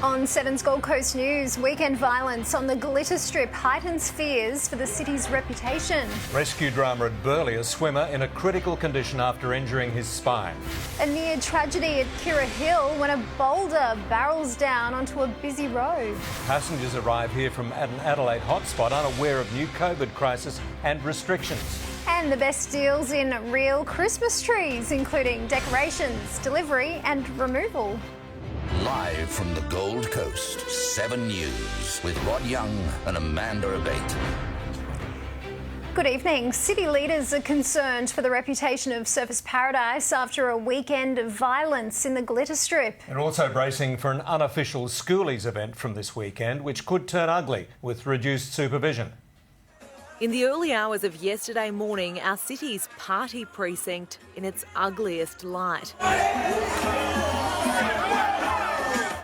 On 7's Gold Coast News, weekend violence on the Glitter Strip heightens fears for the city's reputation. Rescue drama at Burleigh, a swimmer in a critical condition after injuring his spine. A near tragedy at Kira Hill when a boulder barrels down onto a busy road. Passengers arrive here from an Adelaide hotspot unaware of new COVID crisis and restrictions. And the best deals in real Christmas trees, including decorations, delivery and removal. Live from the Gold Coast, 7 News with Rod Young and Amanda Abate. Good evening. City leaders are concerned for the reputation of Surfers Paradise after a weekend of violence in the Glitter Strip. They're also bracing for an unofficial schoolies event from this weekend, which could turn ugly with reduced supervision. In the early hours of yesterday morning, our city's party precinct in its ugliest light.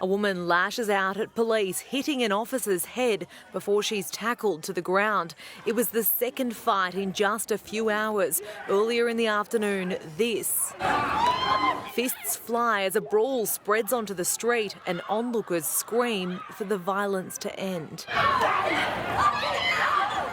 A woman lashes out at police, hitting an officer's head before she's tackled to the ground. It was the second fight in just a few hours. Earlier in the afternoon, this. Fists fly as a brawl spreads onto the street and onlookers scream for the violence to end.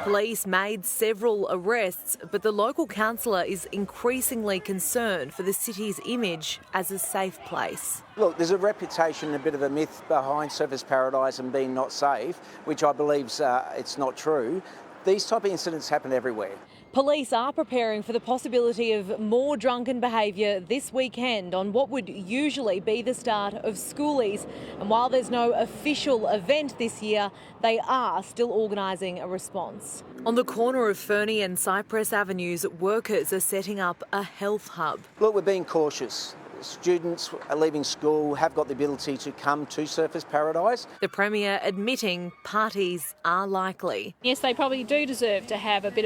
Police made several arrests, but the local councillor is increasingly concerned for the city's image as a safe place. Look, there's a reputation, a bit of a myth behind Surfers Paradise and being not safe, which I believe it's not true. These type of incidents happen everywhere. Police are preparing for the possibility of more drunken behaviour this weekend on what would usually be the start of schoolies. And while there's no official event this year, they are still organising a response. On the corner of Fernie and Cypress Avenues, workers are setting up a health hub. Look, we're being cautious. Students leaving school have got the ability to come to Surfers Paradise. The Premier admitting parties are likely. Yes, they probably do deserve to have a bit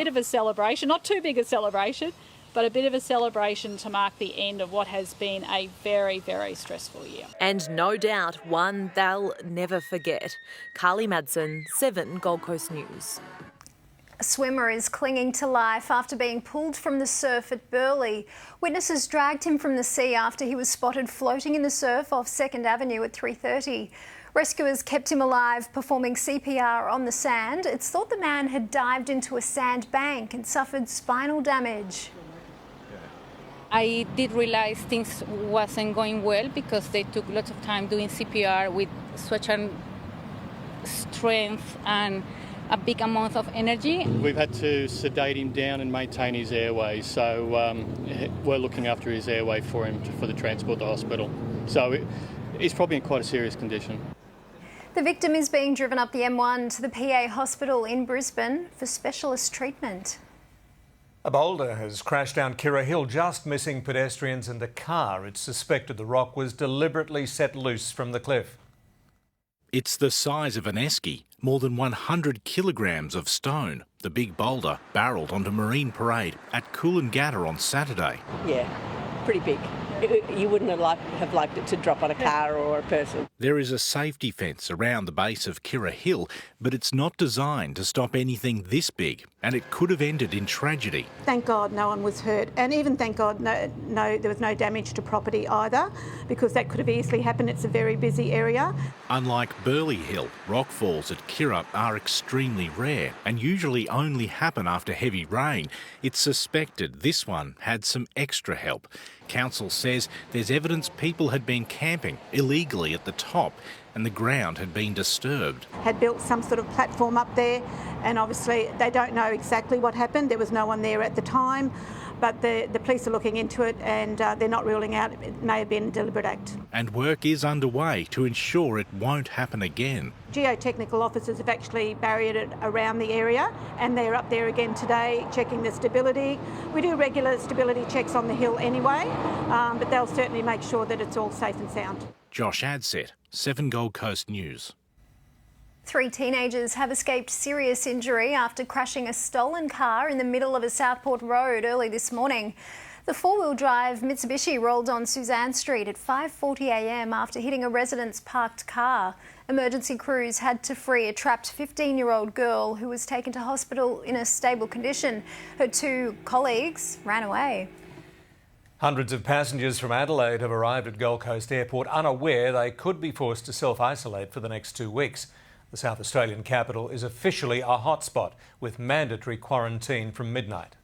of a celebration, not too big a celebration, but a bit of a celebration to mark the end of what has been a very, very stressful year. And no doubt one they'll never forget. Carly Madsen, 7 Gold Coast News. A swimmer is clinging to life after being pulled from the surf at Burleigh. Witnesses dragged him from the sea after he was spotted floating in the surf off 2nd Avenue at 3:30. Rescuers kept him alive, performing CPR on the sand. It's thought the man had dived into a sand bank and suffered spinal damage. I did realise things wasn't going well because they took lots of time doing CPR with such a strength and a big amount of energy. We've had to sedate him down and maintain his airway, so we're looking after his airway for him for the transport to hospital. So he's probably in quite a serious condition. The victim is being driven up the M1 to the PA hospital in Brisbane for specialist treatment. A boulder has crashed down Kira Hill, just missing pedestrians and a car. It's suspected the rock was deliberately set loose from the cliff. It's the size of an esky, more than 100 kilograms of stone. The big boulder barrelled onto Marine Parade at Coolangatta on Saturday. Yeah, pretty big. You wouldn't have liked it to drop on a car or a person. There is a safety fence around the base of Kira Hill, but it's not designed to stop anything this big, and it could have ended in tragedy. Thank God no one was hurt, and even thank God no, there was no damage to property either, because that could have easily happened. It's a very busy area. Unlike Burleigh Hill, rockfalls at Kira are extremely rare and usually only happen after heavy rain. It's suspected this one had some extra help. Council says there's evidence people had been camping illegally at the top and the ground had been disturbed. Had built some sort of platform up there, and obviously they don't know exactly what happened. There was no one there at the time, but the police are looking into it, and they're not ruling out it may have been a deliberate act. And work is underway to ensure it won't happen again. Geotechnical officers have actually barriered around the area, and they're up there again today checking the stability. We do regular stability checks on the hill anyway, but they'll certainly make sure that it's all safe and sound. Josh Adsett, 7 Gold Coast News. 3 teenagers have escaped serious injury after crashing a stolen car in the middle of a Southport road early this morning. The 4-wheel drive Mitsubishi rolled on Suzanne Street at 5:40 a.m. after hitting a resident's parked car. Emergency crews had to free a trapped 15-year-old girl who was taken to hospital in a stable condition. Her 2 colleagues ran away. Hundreds of passengers from Adelaide have arrived at Gold Coast Airport unaware they could be forced to self-isolate for the next 2 weeks. The South Australian capital is officially a hotspot with mandatory quarantine from midnight.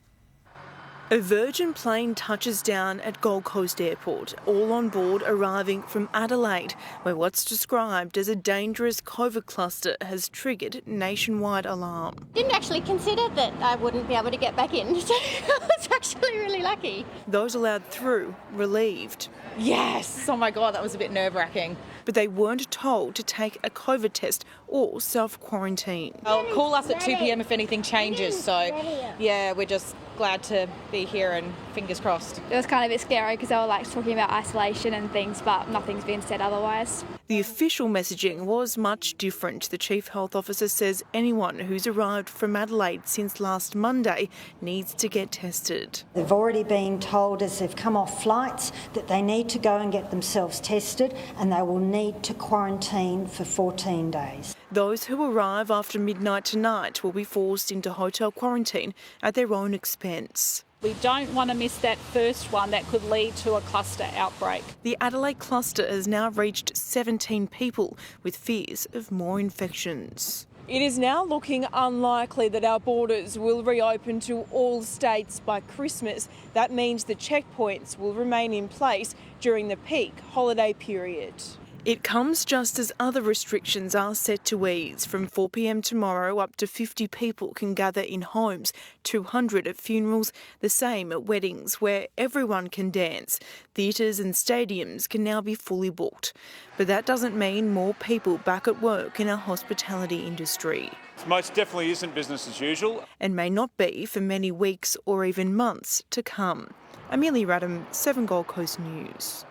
A Virgin plane touches down at Gold Coast Airport, all on board arriving from Adelaide, where what's described as a dangerous COVID cluster has triggered nationwide alarm. Didn't actually consider that I wouldn't be able to get back in, so I was actually really lucky. Those allowed through, relieved. Yes! Oh my God, that was a bit nerve-wracking. But they weren't told to take a COVID test or self-quarantine. They'll call us at 2 p.m. if anything changes, so yeah, we're just glad to be here and fingers crossed. It was kind of a bit scary because they were talking about isolation and things, but nothing's been said otherwise. The official messaging was much different. The Chief Health Officer says anyone who's arrived from Adelaide since last Monday needs to get tested. They've already been told as they've come off flights that they need to go and get themselves tested and they will need to quarantine for 14 days. Those who arrive after midnight tonight will be forced into hotel quarantine at their own expense. We don't want to miss that first one that could lead to a cluster outbreak. The Adelaide cluster has now reached 17 people, with fears of more infections. It is now looking unlikely that our borders will reopen to all states by Christmas. That means the checkpoints will remain in place during the peak holiday period. It comes just as other restrictions are set to ease. From 4 p.m. tomorrow, up to 50 people can gather in homes, 200 at funerals, the same at weddings where everyone can dance. Theatres and stadiums can now be fully booked. But that doesn't mean more people back at work in our hospitality industry. It most definitely isn't business as usual. And may not be for many weeks or even months to come. Amelia Radham, 7 Gold Coast News.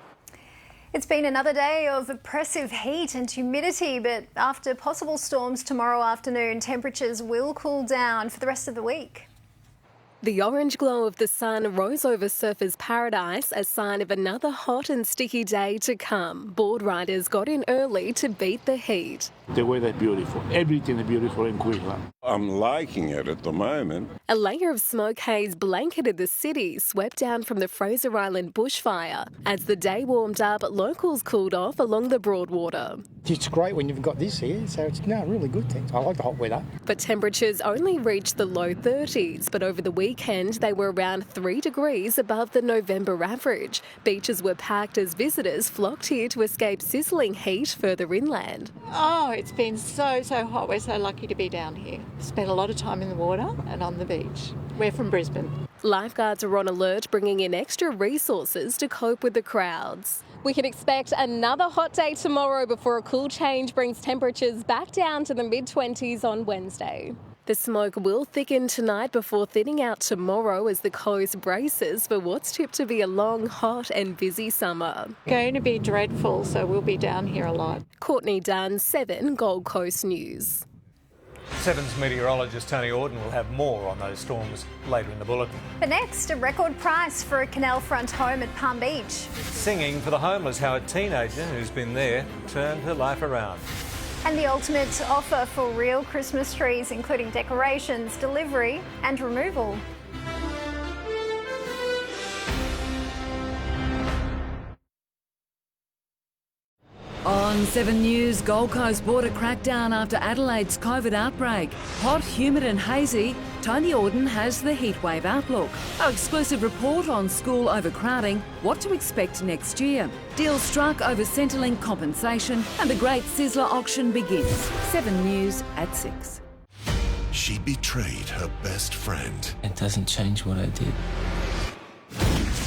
It's been another day of oppressive heat and humidity, but after possible storms tomorrow afternoon, temperatures will cool down for the rest of the week. The orange glow of the sun rose over surfers' paradise, a sign of another hot and sticky day to come. Board riders got in early to beat the heat. The weather is beautiful. Everything is beautiful in Queensland. I'm liking it at the moment. A layer of smoke haze blanketed the city, swept down from the Fraser Island bushfire. As the day warmed up, locals cooled off along the Broadwater. It's great when you've got this here, so it's really good thing. I like the hot weather. But temperatures only reached the low 30s, but over the weekend they were around 3 degrees above the November average. Beaches were packed as visitors flocked here to escape sizzling heat further inland. Oh, it's been so hot. We're so lucky to be down here. Spent a lot of time in the water and on the beach. We're from Brisbane. Lifeguards are on alert, bringing in extra resources to cope with the crowds. We can expect another hot day tomorrow before a cool change brings temperatures back down to the mid-20s on Wednesday. The smoke will thicken tonight before thinning out tomorrow as the coast braces for what's tipped to be a long, hot and busy summer. Going to be dreadful, so we'll be down here a lot. Courtney Dunn, 7 Gold Coast News. 7's meteorologist Tony Auden will have more on those storms later in the bulletin. But next, a record price for a canal front home at Palm Beach. Singing for the homeless, how a teenager who's been there turned her life around. And the ultimate offer for real Christmas trees, including decorations, delivery and removal. On 7 News, Gold Coast border crackdown after Adelaide's COVID outbreak. Hot, humid and hazy, Tony Auden has the heatwave outlook. Our exclusive report on school overcrowding, what to expect next year. Deals struck over Centrelink compensation and the great Sizzler auction begins. 7 News at 6. She betrayed her best friend. It doesn't change what I did.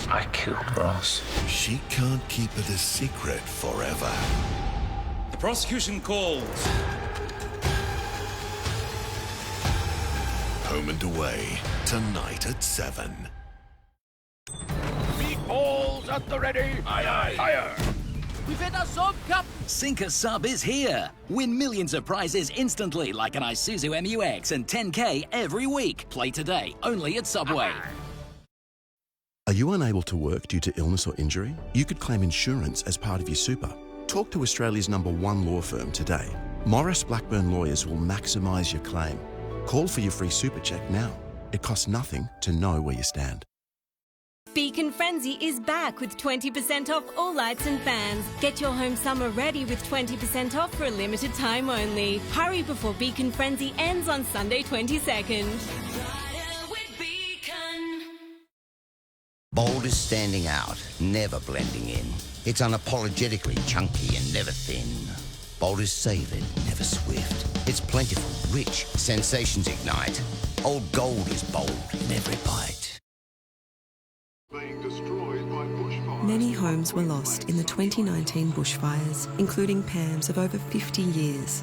I killed Ross. She can't keep it a secret forever. The prosecution calls. Home and Away, tonight at 7. Meatballs at the ready. Aye, aye. Fire. We've hit a sub cup. Sinker Sub is here. Win millions of prizes instantly like an Isuzu MU-X and 10K every week. Play today, only at Subway. Are you unable to work due to illness or injury? You could claim insurance as part of your super. Talk to Australia's #1 law firm today. Morris Blackburn Lawyers will maximise your claim. Call for your free super check now. It costs nothing to know where you stand. Beacon Frenzy is back with 20% off all lights and fans. Get your home summer ready with 20% off for a limited time only. Hurry before Beacon Frenzy ends on Sunday 22nd. Bold is standing out, never blending in. It's unapologetically chunky and never thin. Bold is savoured, never swift. It's plentiful, rich, sensations ignite. Old Gold is bold in every bite. Many homes were lost in the 2019 bushfires, including Pam's of over 50 years.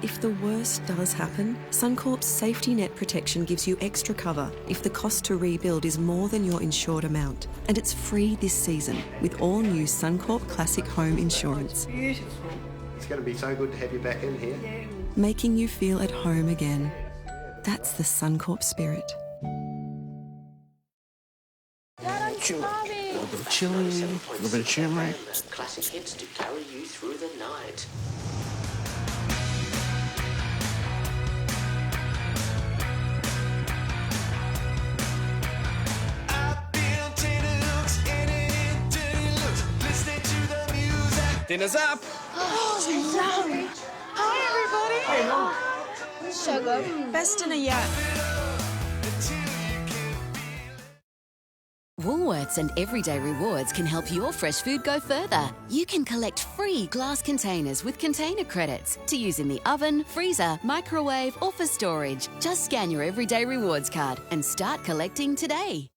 If the worst does happen, Suncorp's safety net protection gives you extra cover if the cost to rebuild is more than your insured amount. And it's free this season with all new Suncorp Classic Home Insurance. Beautiful. It's going to be so good to have you back in here. Yeah. Making you feel at home again. That's the Suncorp spirit. A little bit of chili, a little bit of turmeric. Classic hits to carry you through the night. Dinner's up. Oh, no. Hi, everybody. So good. Best dinner yet. Woolworths and Everyday Rewards can help your fresh food go further. You can collect free glass containers with container credits to use in the oven, freezer, microwave or for storage. Just scan your Everyday Rewards card and start collecting today.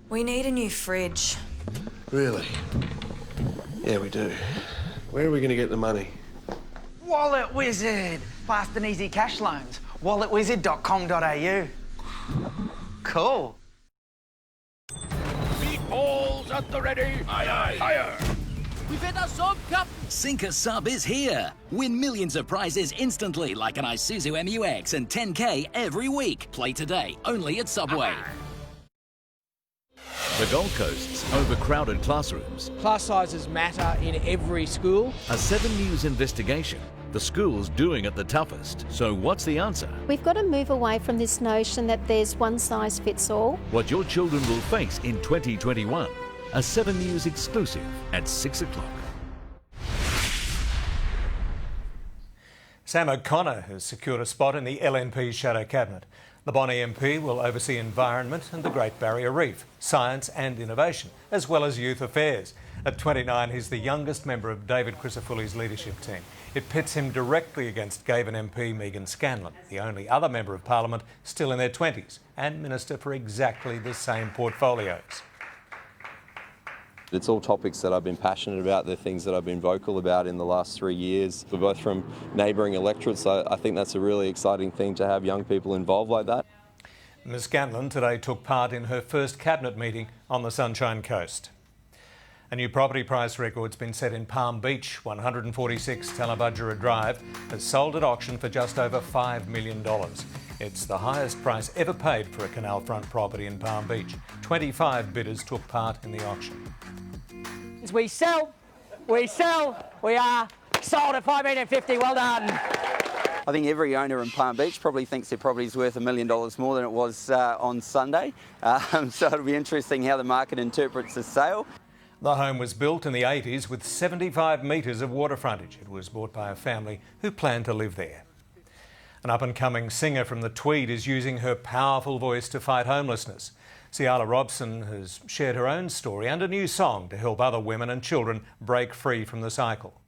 We need a new fridge. Really? Yeah, we do. Where are we going to get the money? Wallet Wizard! Fast and easy cash loans. walletwizard.com.au. Cool. Meatballs at the ready. Aye, aye. Fire. We've hit a sub, Captain. Sinker Sub is here. Win millions of prizes instantly like an Isuzu MU-X and 10K every week. Play today, only at Subway. The Gold Coast's overcrowded classrooms. Class sizes matter in every school. A 7 News investigation. The school's doing it the toughest. So what's the answer? We've got to move away from this notion that there's one size fits all. What your children will face in 2021. A 7 News exclusive at 6 o'clock. Sam O'Connor has secured a spot in the LNP's shadow cabinet. The Bonnie MP will oversee environment and the Great Barrier Reef, science and innovation, as well as youth affairs. At 29, he's the youngest member of David Crisafulli's leadership team. It pits him directly against Gavan MP Megan Scanlon, the only other member of Parliament still in their 20s, and Minister for exactly the same portfolios. It's all topics that I've been passionate about, the things that I've been vocal about in the last 3 years. We're both from neighbouring electorates, so I think that's a really exciting thing to have young people involved like that. Ms Scanlon today took part in her first cabinet meeting on the Sunshine Coast. A new property price record's been set in Palm Beach. 146 Talabudgera Drive has sold at auction for just over $5 million. It's the highest price ever paid for a canal front property in Palm Beach. 25 bidders took part in the auction. We sell, we are sold at $5.50. Well done. I think every owner in Palm Beach probably thinks their property's worth $1 million more than it was on Sunday. So it'll be interesting how the market interprets the sale. The home was built in the 80s with 75 metres of water frontage. It was bought by a family who planned to live there. An up-and-coming singer from the Tweed is using her powerful voice to fight homelessness. Ciala Robson has shared her own story and a new song to help other women and children break free from the cycle.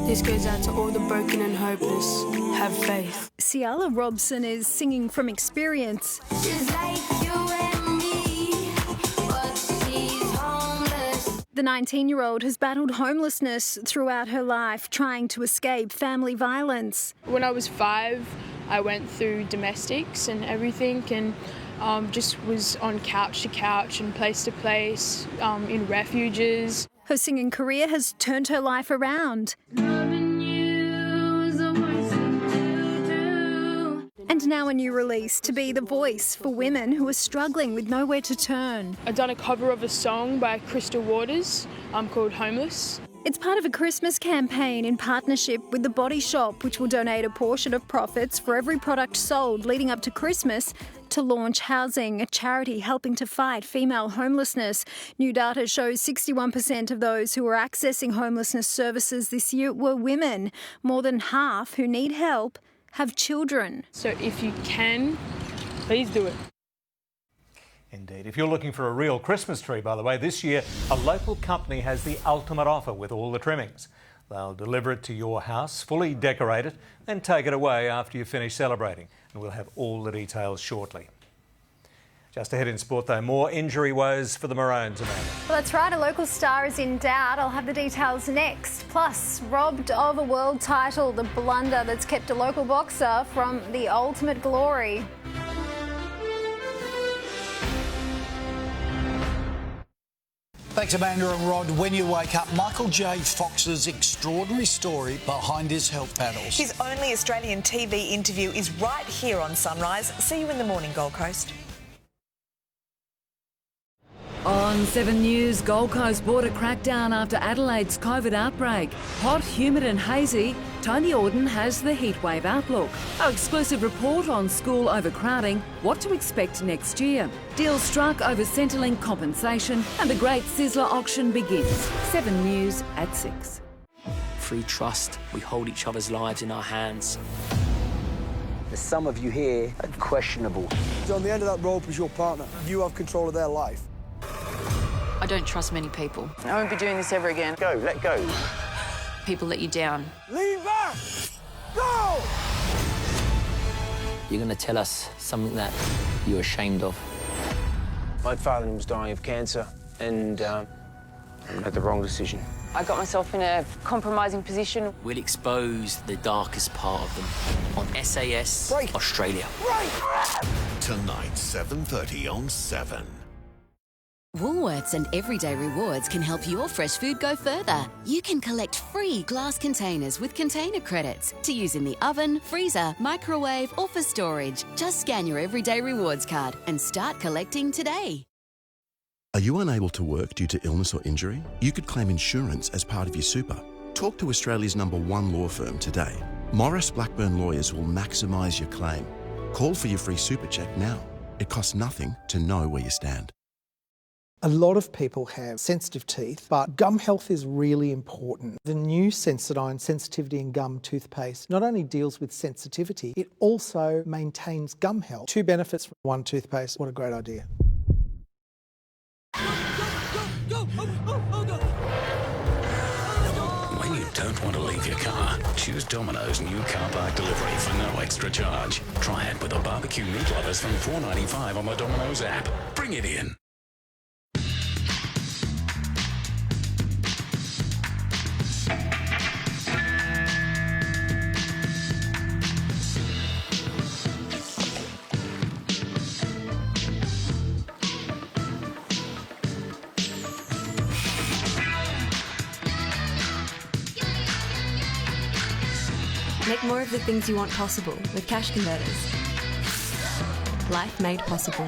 This goes out to all the broken and hopeless. Have faith. Ciala Robson is singing from experience. She's like you and me, but she's homeless. The 19-year-old has battled homelessness throughout her life, trying to escape family violence. When I was 5, I went through domestics and everything, and just was on couch to couch and place to place in refuges. Her singing career has turned her life around. And And now a new release to be the voice for women who are struggling with nowhere to turn. I've done a cover of a song by Crystal Waters called Homeless. It's part of a Christmas campaign in partnership with The Body Shop, which will donate a portion of profits for every product sold leading up to Christmas to Launch Housing, a charity helping to fight female homelessness. New data shows 61% of those who are accessing homelessness services this year were women. More than half who need help have children. So if you can, please do it. Indeed. If you're looking for a real Christmas tree, by the way, this year a local company has the ultimate offer with all the trimmings. They'll deliver it to your house, fully decorated, then take it away after you finish celebrating. And we'll have all the details shortly. Just ahead in sport, though, more injury woes for the Maroons, Amanda. Well, that's right. A local star is in doubt. I'll have the details next. Plus, robbed of a world title, the blunder that's kept a local boxer from the ultimate glory. Thanks, Amanda and Rod. When you wake up, Michael J. Fox's extraordinary story behind his health battles. His only Australian TV interview is right here on Sunrise. See you in the morning, Gold Coast. On 7 News, Gold Coast border crackdown after Adelaide's COVID outbreak. Hot, humid and hazy, Tony Auden has the heatwave outlook. Our exclusive report on school overcrowding, what to expect next year. Deals struck over Centrelink compensation and the Great Sizzler auction begins. 7 News at 6. Through trust, we hold each other's lives in our hands. There's some of you here are questionable. On the end of that rope is your partner. You have control of their life. I don't trust many people. I won't be doing this ever again. Go, let go. People let you down. Leave her! Go! You're going to tell us something that you're ashamed of. My father was dying of cancer, and I made the wrong decision. I got myself in a compromising position. We'll expose the darkest part of them on SAS Australia. Tonight, 7:30 on 7. Woolworths and Everyday Rewards can help your fresh food go further. You can collect free glass containers with container credits to use in the oven, freezer, microwave or for storage. Just scan your Everyday Rewards card and start collecting today. Are you unable to work due to illness or injury? You could claim insurance as part of your super. Talk to Australia's #1 law firm today. Morris Blackburn Lawyers will maximise your claim. Call for your free super check now. It costs nothing to know where you stand. A lot of people have sensitive teeth, but gum health is really important. The new Sensodyne Sensitivity in Gum toothpaste not only deals with sensitivity, it also maintains gum health. 2 benefits from 1 toothpaste. What a great idea. When you don't want to leave your car, choose Domino's new car park delivery for no extra charge. Try it with the barbecue meat lovers from $4.95 on the Domino's app. Bring it in. Make more of the things you want possible with Cash Converters. Life made possible.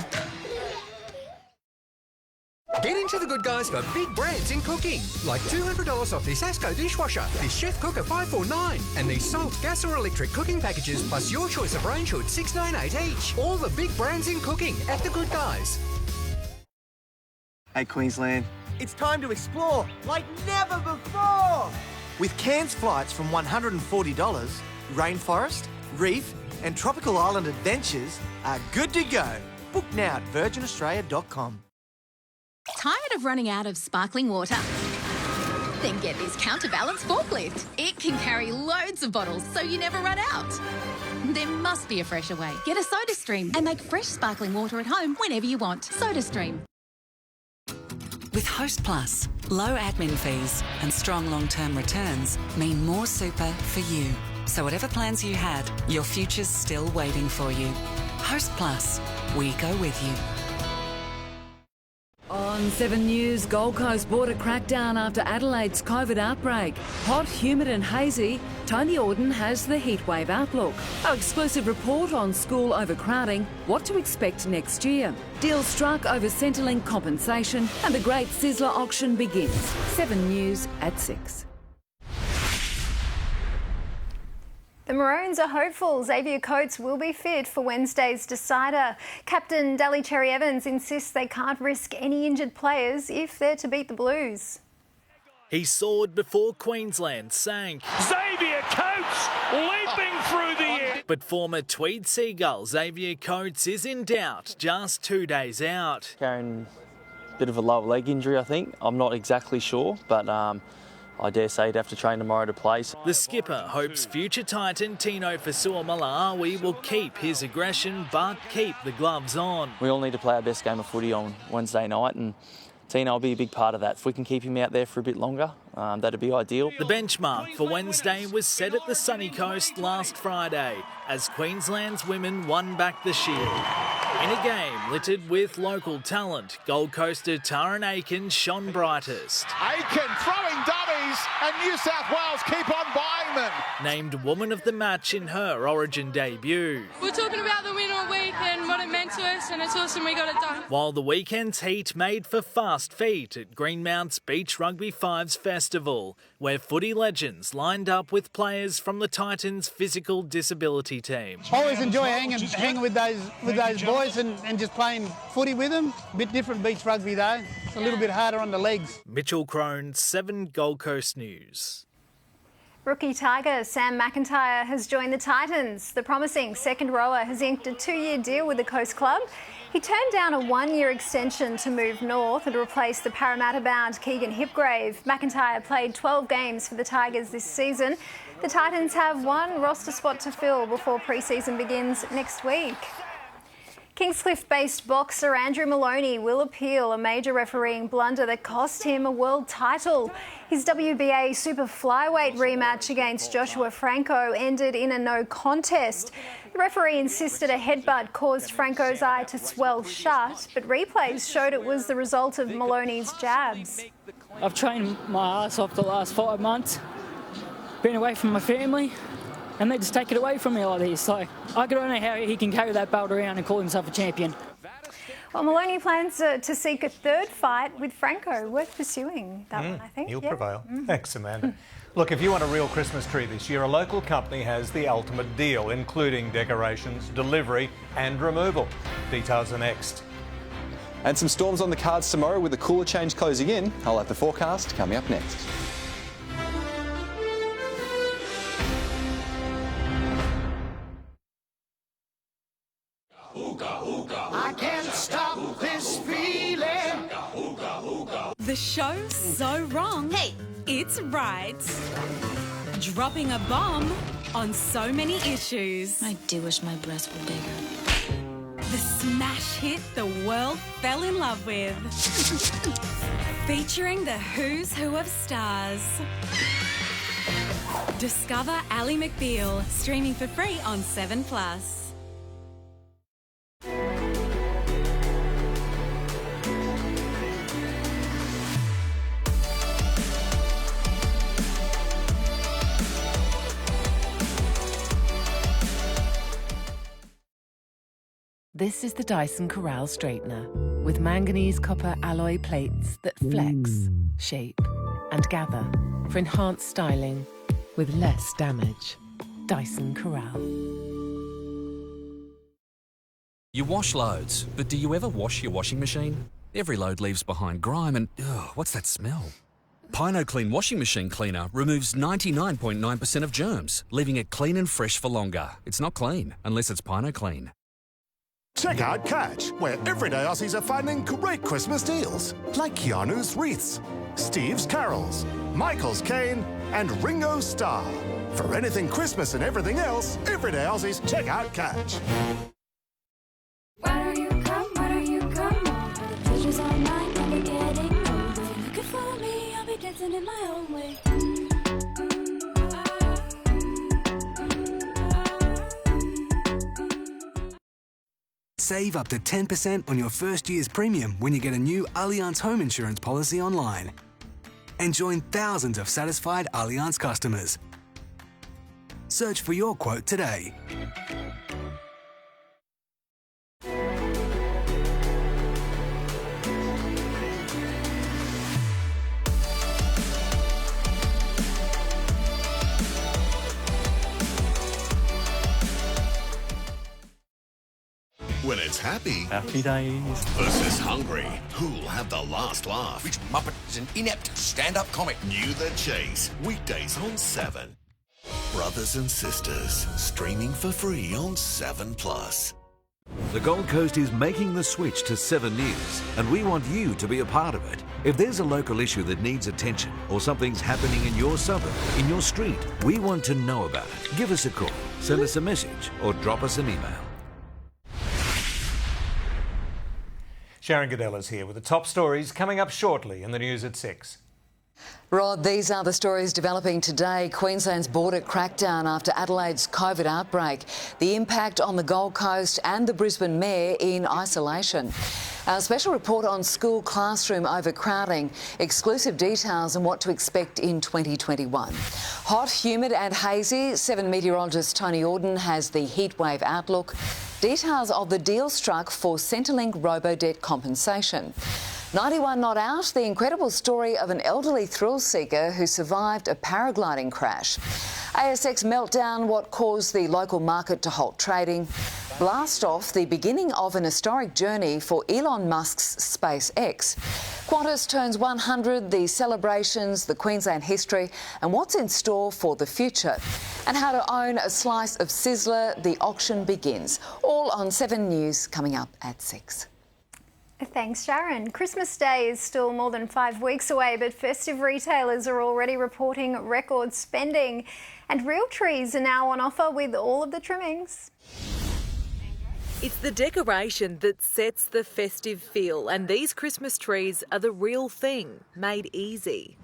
Get into the Good Guys for big brands in cooking, like $200 off this Asco dishwasher, this Chef Cooker $549, and these Salt gas or electric cooking packages plus your choice of range hood $698 each. All the big brands in cooking at the Good Guys. Hey Queensland, it's time to explore like never before! With Cairns flights from $140, rainforest, reef and tropical island adventures are good to go. Book now at virginaustralia.com. Tired of running out of sparkling water? Then get this counterbalance forklift. It can carry loads of bottles so you never run out. There must be a fresher way. Get a SodaStream and make fresh sparkling water at home whenever you want. SodaStream. With Host Plus, low admin fees and strong long-term returns mean more super for you. So whatever plans you had, your future's still waiting for you. Host Plus, we go with you. On On 7 News, Gold Coast border crackdown after Adelaide's COVID outbreak. Hot, humid and hazy, Tony Auden has the heatwave outlook. Our exclusive report on school overcrowding, what to expect next year. Deal struck over Centrelink compensation and the Great Sizzler auction begins. 7 News at 6. The Maroons are hopeful Xavier Coates will be fit for Wednesday's decider. Captain Daly Cherry Evans insists they can't risk any injured players if they're to beat the Blues. He soared before Queensland sank. Xavier Coates leaping through the air. But former Tweed Seagull Xavier Coates is in doubt, just 2 days out. Carrying a bit of a lower leg injury, I think. I'm not exactly sure, but I dare say he'd have to train tomorrow to play. The skipper hopes future Titan Tino Fasua-Malawi will keep his aggression but keep the gloves on. We all need to play our best game of footy on Wednesday night, and Tino will be a big part of that. If we can keep him out there for a bit longer, that'd be ideal. The benchmark for Wednesday was set at the sunny coast last Friday as Queensland's women won back the shield. In a game littered with local talent, Gold Coaster Taran Aiken shone brightest. Aiken throwing dummies and New South Wales keep on buying them. Named Woman of the Match in her Origin debut. We're talking about the win all week and what it meant to us, and it's awesome we got it done. While the weekend's heat made for fast feet at Greenmount's Beach Rugby Fives Festival, where footy legends lined up with players from the Titans' physical disability team. Always enjoy hanging with those boys and just playing footy with them. A bit different beach rugby though. It's a little bit harder on the legs. Mitchell Crone, 7 Gold Coast News. Rookie Tiger Sam McIntyre has joined the Titans. The promising second rower has inked a 2-year deal with the Coast Club. He turned down a 1-year extension to move north and replace the Parramatta-bound Keegan Hipgrave. McIntyre played 12 games for the Tigers this season. The Titans have one roster spot to fill before pre-season begins next week. Kingscliff-based boxer Andrew Maloney will appeal a major refereeing blunder that cost him a world title. His WBA super flyweight rematch against Joshua Franco ended in a no contest. The referee insisted a headbutt caused Franco's eye to swell shut, but replays showed it was the result of Maloney's jabs. I've trained my ass off the last 5 months, been away from my family, and they just take it away from me like this. Like, I don't know how he can carry that belt around and call himself a champion. Well, Maloney plans to seek a third fight with Franco. Worth pursuing that one, I think. He'll prevail. Thanks, Amanda. Look, if you want a real Christmas tree this year, a local company has the ultimate deal, including decorations, delivery and removal. Details are next. And some storms on the cards tomorrow with the cooler change closing in. I'll have the forecast coming up next. I can't stop this feeling. The show's so wrong. Hey, it's right. Dropping a bomb on so many issues. I do wish my breasts were bigger. The smash hit the world fell in love with. Featuring the who's who of stars. Discover Ally McBeal, streaming for free on 7+. This is the Dyson Corral Straightener with manganese copper alloy plates that flex, shape and gather for enhanced styling with less damage. Dyson Corral. You wash loads, but do you ever wash your washing machine? Every load leaves behind grime and, what's that smell? Pino Clean Washing Machine Cleaner removes 99.9% of germs, leaving it clean and fresh for longer. It's not clean unless it's Pino Clean. Check out Catch, where everyday Aussies are finding great Christmas deals, like Keanu's Wreaths, Steve's Carols, Michael's Cane, and Ringo Starr. For anything Christmas and everything else, everyday Aussies, check out Catch. Why don't you come on? The pleasure's all mine, never getting old. If you're looking for me, I'll be dancing in my own way. Save up to 10% on your first year's premium when you get a new Allianz home insurance policy online. And join thousands of satisfied Allianz customers. Search for your quote today. When it's happy days versus hungry, who'll have the last laugh? Which Muppet is an inept stand-up comic? New The Chase, weekdays on 7. Brothers and Sisters, streaming for free on 7+. The Gold Coast is making the switch to 7 News, and we want you to be a part of it. If there's a local issue that needs attention, or something's happening in your suburb, in your street, we want to know about it. Give us a call, send us a message, or drop us an email. Sharon Goodell is here with the top stories coming up shortly in the news at 6. Rod, these are the stories developing today. Queensland's border crackdown after Adelaide's COVID outbreak, the impact on the Gold Coast and the Brisbane Mayor in isolation. Our special report on school classroom overcrowding, exclusive details on what to expect in 2021. Hot, humid and hazy, 7 meteorologist Tony Auden has the heatwave outlook. Details of the deal struck for Centrelink robo-debt compensation. 91 not out, the incredible story of an elderly thrill seeker who survived a paragliding crash. ASX meltdown, what caused the local market to halt trading. Blast off, the beginning of an historic journey for Elon Musk's SpaceX. Qantas turns 100, the celebrations, the Queensland history, and what's in store for the future. And how to own a slice of Sizzler, the auction begins. All on 7 News coming up at 6. Thanks, Sharon. Christmas Day is still more than 5 weeks away, but festive retailers are already reporting record spending. And real trees are now on offer with all of the trimmings. It's the decoration that sets the festive feel, and these Christmas trees are the real thing, made easy.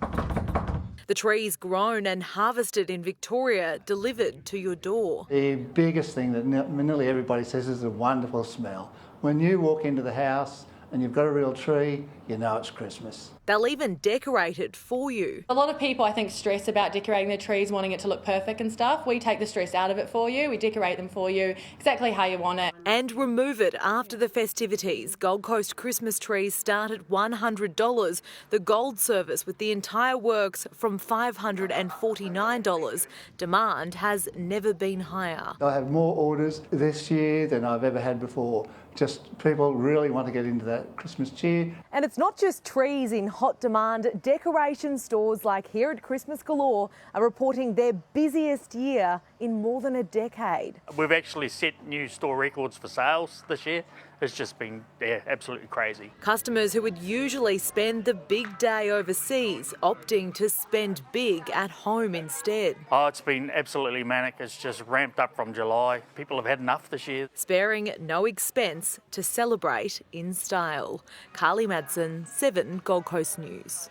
The trees grown and harvested in Victoria, delivered to your door. The biggest thing that nearly everybody says is a wonderful smell. When you walk into the house and you've got a real tree, you know it's Christmas. They'll even decorate it for you. A lot of people, I think, stress about decorating their trees, wanting it to look perfect and stuff. We take the stress out of it for you. We decorate them for you exactly how you want it. And remove it after the festivities. Gold Coast Christmas trees start at $100. The gold service with the entire works from $549. Demand has never been higher. I have more orders this year than I've ever had before. Just people really want to get into that Christmas cheer. And it's not just trees in hot demand. Decoration stores like here at Christmas Galore are reporting their busiest year in more than a decade. We've actually set new store records for sales this year. It's just been absolutely crazy. Customers who would usually spend the big day overseas opting to spend big at home instead. Oh, it's been absolutely manic. It's just ramped up from July. People have had enough this year. Sparing no expense to celebrate in style. Carly Madsen, 7 Gold Coast News.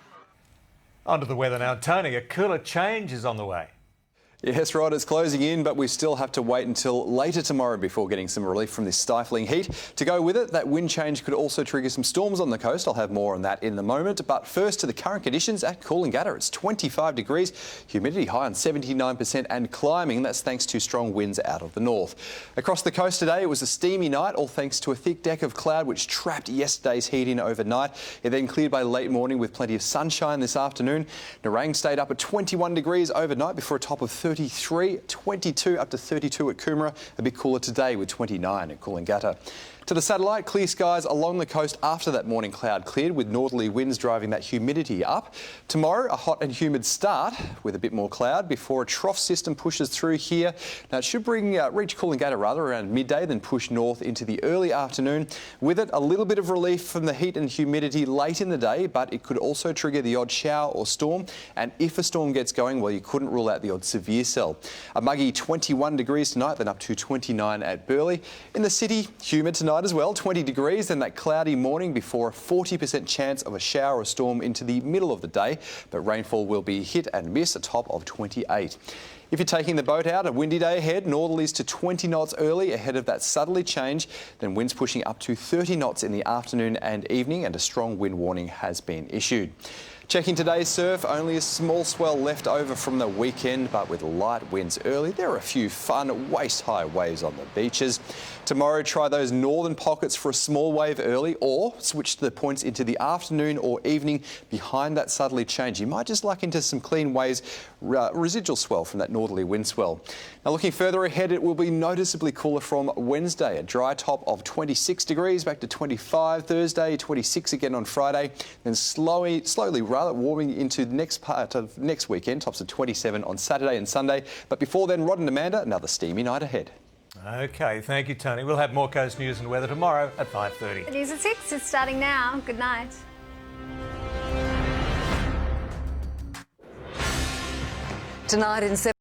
On to the weather now. Tony, a cooler change is on the way. Yes, Rod, it's closing in, but we still have to wait until later tomorrow before getting some relief from this stifling heat. To go with it, that wind change could also trigger some storms on the coast. I'll have more on that in a moment. But first to the current conditions at Coolangatta. It's 25 degrees, humidity high on 79% and climbing. That's thanks to strong winds out of the north. Across the coast today, it was a steamy night, all thanks to a thick deck of cloud which trapped yesterday's heat in overnight. It then cleared by late morning with plenty of sunshine this afternoon. Nerang stayed up at 21 degrees overnight before a top of 33, 22 up to 32 at Coomera. A bit cooler today with 29 at Coolangatta. To the satellite, clear skies along the coast after that morning cloud cleared with northerly winds driving that humidity up. Tomorrow, a hot and humid start with a bit more cloud before a trough system pushes through here. Now, it should reach Coolangatta around midday, then push north into the early afternoon. With it, a little bit of relief from the heat and humidity late in the day, but it could also trigger the odd shower or storm. And if a storm gets going, well, you couldn't rule out the odd severe cell. A muggy 21 degrees tonight, then up to 29 at Burleigh. In the city, humid tonight. tonight as well, 20 degrees, then that cloudy morning before a 40% chance of a shower or storm into the middle of the day. But rainfall will be hit and miss, a top of 28. If you're taking the boat out, a windy day ahead, northerlies to 20 knots early ahead of that southerly change, then winds pushing up to 30 knots in the afternoon and evening, and a strong wind warning has been issued. Checking today's surf, only a small swell left over from the weekend, but with light winds early, there are a few fun waist-high waves on the beaches. Tomorrow, try those northern pockets for a small wave early, or switch the points into the afternoon or evening behind that southerly change. You might just luck into some clean waves, residual swell from that northerly wind swell. Now, looking further ahead, it will be noticeably cooler from Wednesday. A dry top of 26 degrees, back to 25 Thursday, 26 again on Friday, then slowly warming into the next part of next weekend, tops of 27 on Saturday and Sunday. But before then, Rod and Amanda, another steamy night ahead. OK, thank you, Tony. We'll have more Coast News and weather tomorrow at 5:30. The news at 6 is starting now. Good night. Tonight in